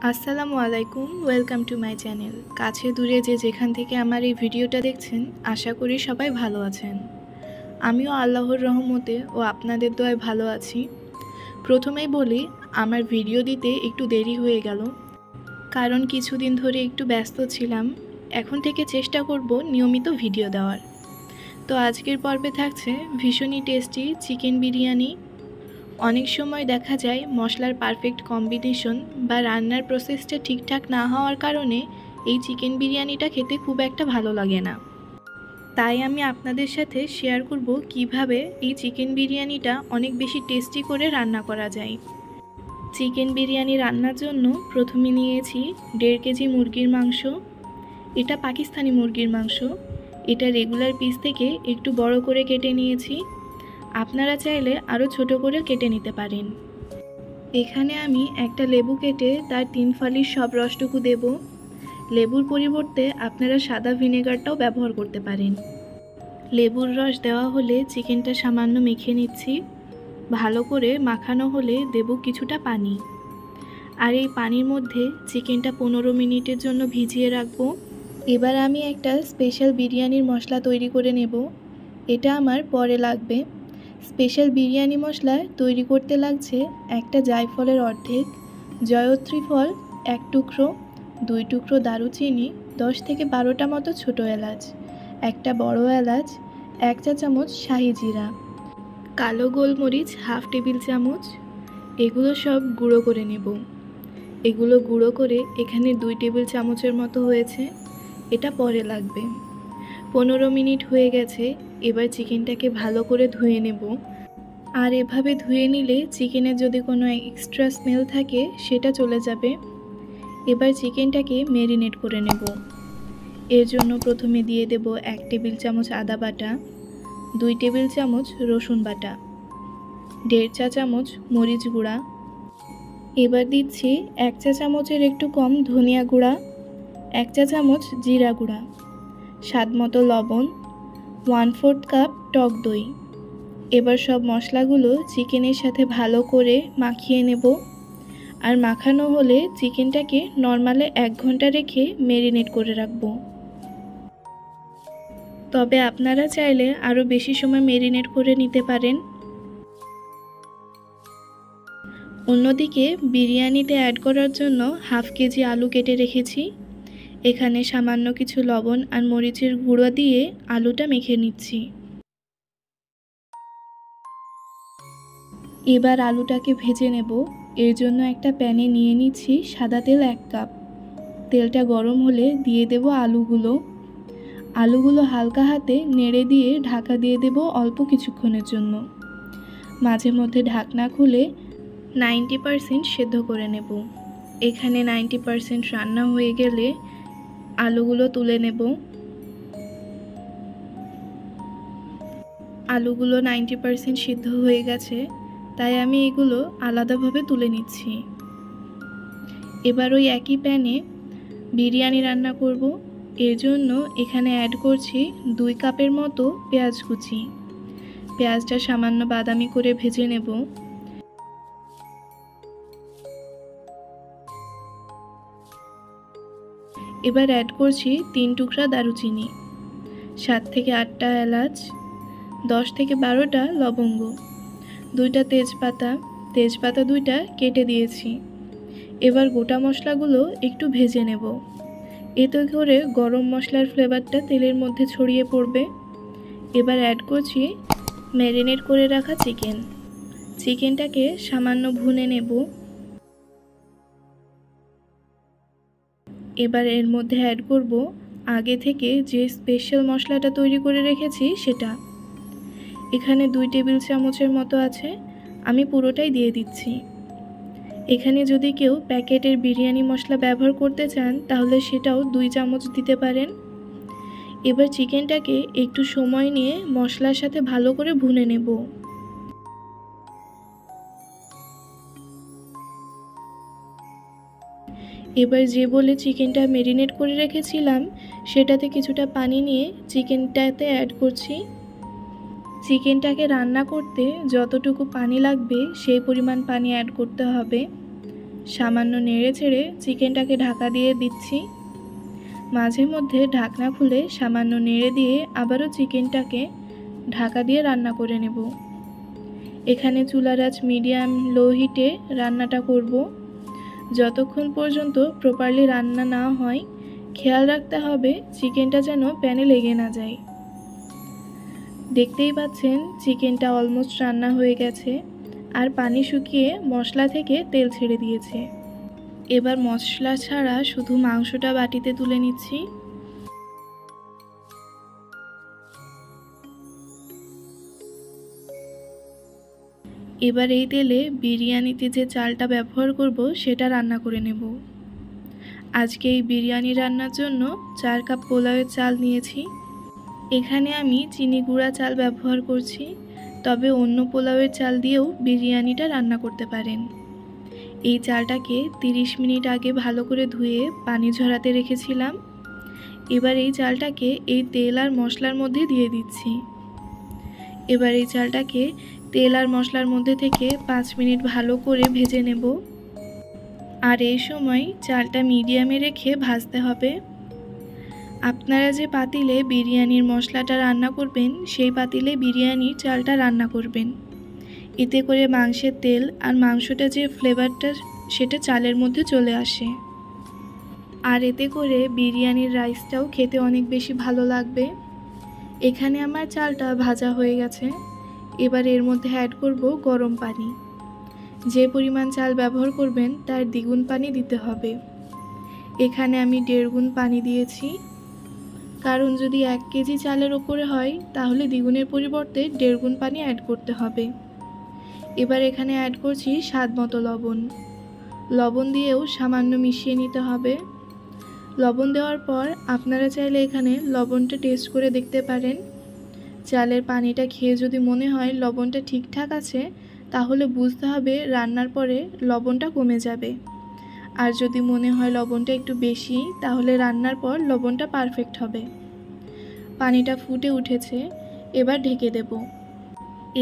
আসসালামু আলাইকুম, welcome to my channel. কাছে দূরে যে যেখান থেকে আমার এই ভিডিওটা দেখছেন, আশা করি সবাই ভালো আছেন। আমিও আল্লাহর রহমতে ও আপনাদের দয়ায় ভালো আছি। প্রথমেই বলি, আমার ভিডিও দিতে একটু দেরি হয়ে গেল, কারণ কিছুদিন ধরে একটু ব্যস্ত ছিলাম। এখন থেকে চেষ্টা করব নিয়মিত ভিডিও দেওয়ার। তো আজকের পর্বে থাকছে ভীষণই টেস্টি চিকেন বিরিয়ানি। অনেক সময় দেখা যায় মশলার পারফেক্ট কম্বিনেশন বা রান্নার প্রসেসটা ঠিকঠাক না হওয়ার কারণে এই চিকেন বিরিয়ানিটা খেতে খুব একটা ভালো লাগে না। তাই আমি আপনাদের সাথে শেয়ার করব কিভাবে এই চিকেন বিরিয়ানিটা অনেক বেশি টেস্টি করে রান্না করা যায়। চিকেন বিরিয়ানি রান্নার জন্য প্রথমে নিয়েছি 1.5 কেজি মুরগির মাংস। এটা পাকিস্তানি মুরগির মাংস। এটা রেগুলার পিস থেকে একটু বড় করে কেটে নিয়েছি। আপনারা চাইলে আরও ছোট করে কেটে নিতে পারেন। এখানে আমি একটা লেবু কেটে তার 3 ফালির সব রসটুকু দেব। লেবুর পরিবর্তে আপনারা সাদা ভিনেগারটাও ব্যবহার করতে পারেন। লেবুর রস দেওয়া হলে চিকেনটা সামান্য মেখে নিচ্ছি। ভালো করে মাখানো হলে দেব কিছুটা পানি। আর এই পানির মধ্যে চিকেনটা 15 মিনিটের জন্য ভিজিয়ে রাখবো। এবার আমি একটা স্পেশাল বিরিয়ানির মশলা তৈরি করে নেব। এটা আমার পরে লাগবে। স্পেশাল বিরিয়ানি মশলা তৈরি করতে লাগছে একটা জায়ফলের অর্ধেক, জয়ত্রী ফল 1 টুকরো, 2 টুকরো দারুচিনি, 10 থেকে 12টা মতো ছোটো এলাচ, একটা বড় এলাচ, 1 চা চামচ শাহি জিরা, কালো গোলমরিচ 1/2 টেবিল চামচ। এগুলো সব গুঁড়ো করে নেব। এগুলো গুঁড়ো করে এখানে 2 টেবিল চামচের মতো হয়েছে। এটা পরে লাগবে। 15 মিনিট হয়ে গেছে। এবার চিকেনটাকে ভালো করে ধুয়ে নেব। আর এভাবে ধুয়ে নিলে চিকেনের যদি কোনো এক্সট্রা স্মেল থাকে সেটা চলে যাবে। এবার চিকেনটাকে ম্যারিনেট করে নেব। এর জন্য প্রথমে দিয়ে দেব 1 টেবিল চামচ আদা বাটা, 2 টেবিল চামচ রসুন বাটা, 1.5 চা চামচ মরিচ গুঁড়া। এবার দিচ্ছি 1 চা চামচের একটু কম ধনিয়া গুঁড়া, 1 চা চামচ জিরা গুঁড়া, স্বাদ মতো লবণ, 1/4 কাপ টক দই। এবার সব মশলাগুলো চিকেনের সাথে ভালো করে মাখিয়ে নেব। আর মাখানো হলে চিকেনটাকে নরমালে 1 ঘন্টা রেখে ম্যারিনেট করে রাখব। তবে আপনারা চাইলে আরও বেশি সময় ম্যারিনেট করে নিতে পারেন। অন্যদিকে বিরিয়ানিতে অ্যাড করার জন্য 1/2 কেজি আলু কেটে রেখেছি। এখানে সামান্য কিছু লবণ আর মরিচের গুঁড়ো দিয়ে আলুটা মেখে নিচ্ছি। এবার আলুটাকে ভেজে নেব। এর জন্য একটা প্যানে নিয়ে নিচ্ছি সাদা তেল 1 কাপ। তেলটা গরম হলে দিয়ে দেব আলুগুলো হালকা হাতে নেড়ে দিয়ে ঢাকা দিয়ে দেব অল্প কিছুক্ষণের জন্য। মাঝে মধ্যে ঢাকনা খুলে 90% সেদ্ধ করে নেব। এখানে 90% রান্না হয়ে গেলে আলুগুলো তুলে নেব। আলুগুলো 90% সিদ্ধ হয়ে গেছে, তাই আমি এগুলো আলাদাভাবে তুলে নিচ্ছি। এবার ওই একই প্যানে বিরিয়ানি রান্না করব। এর জন্য এখানে অ্যাড করছি 2 কাপের মতো পেঁয়াজ কুচি। পেঁয়াজটা সামান্য বাদামি করে ভেজে নেব। এবার অ্যাড করছি 3 টুকরা দারুচিনি, 7 থেকে 8টা এলাচ, 10 থেকে 12টা লবঙ্গ, 2টা তেজপাতা 2টা কেটে দিয়েছি। এবার গোটা মশলাগুলো একটু ভেজে নেব। এতে করে গরম মশলার ফ্লেভারটা তেলের মধ্যে ছড়িয়ে পড়বে। এবার অ্যাড করছি ম্যারিনেট করে রাখা চিকেনটাকে সামান্য ভুনে নেব। এবার এর মধ্যে অ্যাড করব আগে থেকে যে স্পেশাল মশলাটা তৈরি করে রেখেছি সেটা। এখানে 2 টেবিল চামচের মতো আছে, আমি পুরোটাই দিয়ে দিচ্ছি। এখানে যদি কেউ প্যাকেটের বিরিয়ানি মশলা ব্যবহার করতে চান তাহলে সেটাও 2 চামচ দিতে পারেন। এবার চিকেনটাকে একটু সময় নিয়ে মশলার সাথে ভালো করে ভুনে নেব। এবার যে বলে চিকেনটা ম্যারিনেট করে রেখেছিলাম সেটাতে কিছুটা পানি নিয়ে চিকেনটাতে অ্যাড করছি। চিকেনটাকে রান্না করতে যতটুকু পানি লাগবে সেই পরিমাণ পানি অ্যাড করতে হবে। সামান্য নেড়ে চেড়ে চিকেনটাকে ঢাকা দিয়ে দিচ্ছি। মাঝে মধ্যে ঢাকনা খুলে সামান্য নেড়ে দিয়ে আবারও চিকেনটাকে ঢাকা দিয়ে রান্না করে নেব। এখানে চুলার আঁচ মিডিয়াম লো হিটে রান্নাটা করব। যতক্ষণ পর্যন্ত প্রপারলি রান্না না হয় খেয়াল রাখতে হবে চিকেনটা যেন প্যানে লেগে না যায়। দেখতেই পাচ্ছেন চিকেনটা অলমোস্ট রান্না হয়ে গেছে আর পানি শুকিয়ে মশলা থেকে তেল ছেড়ে দিয়েছে। এবার মশলা ছাড়া শুধু মাংসটা বাটিতে তুলে নিচ্ছি। এবার এই তেলে বিরিয়ানিতে যে চালটা ব্যবহার করব সেটা রান্না করে নেব। আজকে এই বিরিয়ানি রান্নার জন্য 4 কাপ পোলাওয়ের চাল নিয়েছি। এখানে আমি চিনি গুঁড়া চাল ব্যবহার করছি, তবে অন্য পোলাওয়ের চাল দিয়েও বিরিয়ানিটা রান্না করতে পারেন। এই চালটাকে 30 মিনিট আগে ভালো করে ধুয়ে পানি ঝরাতে রেখেছিলাম। এবার এই চালটাকে এই তেল আর মশলার মধ্যে দিয়ে দিচ্ছি। এবার এই চালটাকে তেল আর মশলার মধ্যে থেকে 5 মিনিট ভালো করে ভেজে নেব। আর এই সময় চালটা মিডিয়ামে রেখে ভাজতে হবে। আপনারা যে পাতিলে বিরিয়ানির মশলাটা রান্না করবেন সেই পাতিলে বিরিয়ানির চালটা রান্না করবেন। এতে করে মাংসের তেল আর মাংসটা যে ফ্লেভারটা সেটা চালের মধ্যে চলে আসে। আর এতে করে বিরিয়ানির রাইসটাও খেতে অনেক বেশি ভালো লাগবে। এখানে আমার চালটা ভাজা হয়ে গেছে। এবার এর মধ্যে অ্যাড করব গরম পানি। যে পরিমাণ চাল ব্যবহার করবেন তার দ্বিগুণ পানি দিতে হবে। এখানে আমি 1.5 গুণ পানি দিয়েছি, কারণ যদি 1 কেজি চালের ওপরে হয় তাহলে দ্বিগুণের পরিবর্তে 1.5 গুণ পানি অ্যাড করতে হবে। এবার এখানে অ্যাড করছি স্বাদ মতো লবণ। লবণ দিয়েও সামান্য মিশিয়ে নিতে হবে। লবণ দেওয়ার পর আপনারা চাইলে এখানে লবণটা টেস্ট করে দেখতে পারেন। চালের পানিটা খেয়ে যদি মনে হয় লবণটা ঠিকঠাক আছে তাহলে বুঝতে হবে রান্নার পরে লবণটা কমে যাবে। আর যদি মনে হয় লবণটা একটু বেশি তাহলে রান্নার পর লবণটা পারফেক্ট হবে। পানিটা ফুটে উঠেছে, এবার ঢেকে দেব।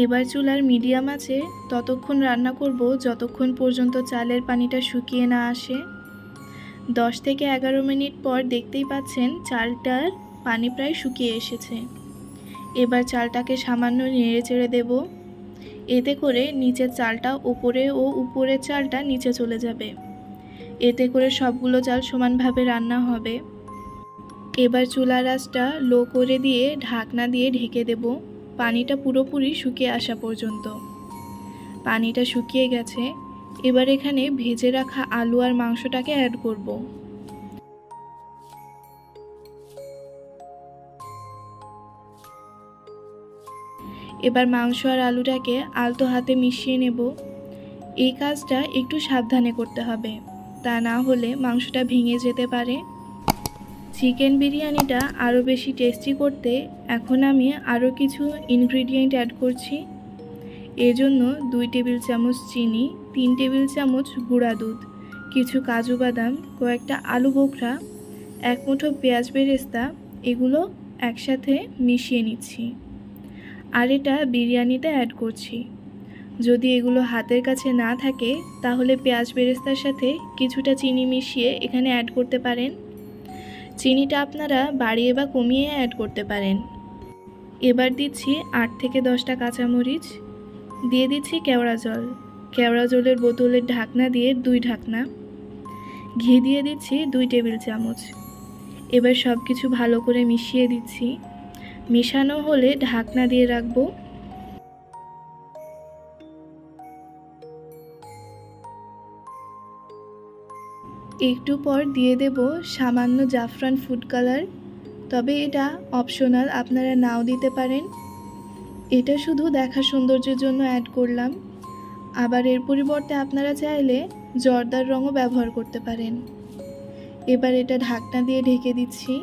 এবার চুলার মিডিয়াম আছে ততক্ষণ রান্না করব যতক্ষণ পর্যন্ত চালের পানিটা শুকিয়ে না আসে। 10 থেকে 11 মিনিট পর দেখতেই পাচ্ছেন চালটার পানি প্রায় শুকিয়ে এসেছে। এবার চালটাকে সামান্য নেড়ে চেড়ে দেব। এতে করে নিচের চালটা ওপরে ও উপরের চালটা নিচে চলে যাবে। এতে করে সবগুলো চাল সমানভাবে রান্না হবে। এবার চুলার আঁচটা লো করে দিয়ে ঢাকনা দিয়ে ঢেকে দেব পানিটা পুরোপুরি শুকিয়ে আসা পর্যন্ত। পানিটা শুকিয়ে গেছে। এবার এখানে ভেজে রাখা আলু আর মাংসটাকে অ্যাড করব। এবার মাংস আর আলুটাকে আলতো হাতে মিশিয়ে নেব। এই কাজটা একটু সাবধানে করতে হবে, তা না হলে মাংসটা ভেঙে যেতে পারে। চিকেন বিরিয়ানিটা আরও বেশি টেস্টি করতে এখন আমি আরও কিছু ইনগ্রিডিয়েন্ট অ্যাড করছি। এজন্য 2 টেবিল চামচ চিনি, 3 টেবিল চামচ গুঁড়া দুধ, কিছু কাজু বাদাম, কয়েকটা আলু বোখরা, 1 মুঠো পেঁয়াজ বেরেস্তা, এগুলো একসাথে মিশিয়ে নিচ্ছি। আর এটা বিরিয়ানিতে অ্যাড করছি। যদি এগুলো হাতের কাছে না থাকে তাহলে পেঁয়াজ বেরেস্তার সাথে কিছুটা চিনি মিশিয়ে এখানে অ্যাড করতে পারেন। চিনিটা আপনারা বাড়িয়ে বা কমিয়ে অ্যাড করতে পারেন। এবার দিচ্ছি 8 থেকে 10টা কাঁচামরিচ, দিয়ে দিচ্ছি কেওড়া জল। কেওড়া জলের বোতলের ঢাকনা দিয়ে 2 ঢাকনা। ঘি দিয়ে দিচ্ছি 2 টেবিল চামচ। এবার সব কিছু ভালো করে মিশিয়ে দিচ্ছি। মেশানো হলে ঢাকনা দিয়ে রাখবো। একটু পর দিয়ে দেব সামান্য জাফরান ফুড কালার, তবে এটা অপশনাল, আপনারা নাও দিতে পারেন। এটা শুধু দেখা সৌন্দর্যের জন্য অ্যাড করলাম। আবার এর পরিবর্তে আপনারা চাইলে জর্দার রঙও ব্যবহার করতে পারেন। এবার এটা ঢাকনা দিয়ে ঢেকে দিচ্ছি।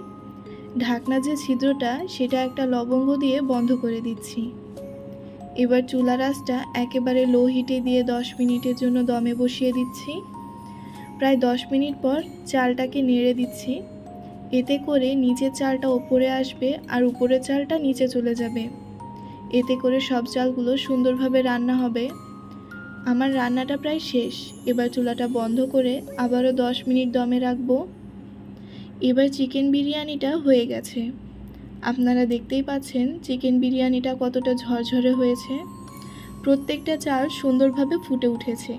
ঢাকনা যে ছিদ্রটা সেটা একটা লবঙ্গ দিয়ে বন্ধ করে দিচ্ছি। এবার চুলার আঁচটা একেবারে লো হিটে দিয়ে 10 মিনিটের জন্য দমে বসিয়ে দিচ্ছি। প্রায় 10 মিনিট পর চালটাকে নেড়ে দিচ্ছি। এতে করে নিচের চালটা ওপরে আসবে আর উপরের চালটা নিচে চলে যাবে। এতে করে সব চালগুলো সুন্দরভাবে রান্না হবে। আমার রান্নাটা প্রায় শেষ। এবার চুলাটা বন্ধ করে আবারও 10 মিনিট দমে রাখবো। এবার চিকেন বিরিয়ানিটা হয়ে গেছে। আপনারা দেখতেই পাচ্ছেন চিকেন বিরিয়ানিটা কতটা ঝরঝরে হয়েছে। প্রত্যেকটা চাল সুন্দরভাবে ফুটে উঠেছে।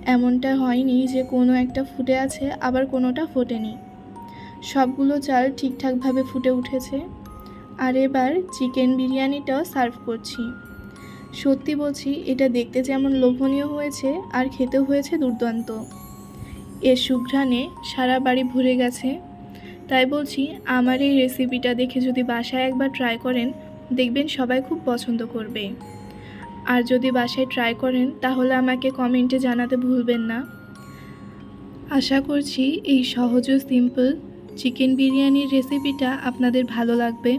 এমনটা হয়নি যে কোনো একটা ফুটে আছে আবার কোনোটা ফোটেনি। সবগুলো চাল ঠিকঠাকভাবে ফুটে উঠেছে। আর এবার চিকেন বিরিয়ানিটাও সার্ভ করছি। সত্যি বলছি, এটা দেখতে যেমন লোভনীয় হয়েছে আর খেতেও হয়েছে দুর্দান্ত। এর সুঘ্রাণে সারা বাড়ি ভরে গেছে। তাই বলছি, আমার এই রেসিপিটা দেখে যদি বাসায় একবার ট্রাই করেন, দেখবেন সবাই খুব পছন্দ করবে। আর যদি বাসায় ট্রাই করেন তাহলে আমাকে কমেন্টে জানাতে ভুলবেন না। আশা করছি এই সহজ ও সিম্পল চিকেন বিরিয়ানির রেসিপিটা আপনাদের ভালো লাগবে।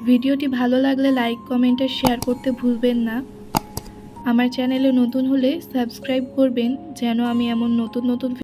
ভিডিওটি ভালো লাগলে লাইক, কমেন্ট আর শেয়ার করতে ভুলবেন না। আমার চ্যানেলে নতুন হলে সাবস্ক্রাইব করবেন যেন আমি এমন নতুন নতুন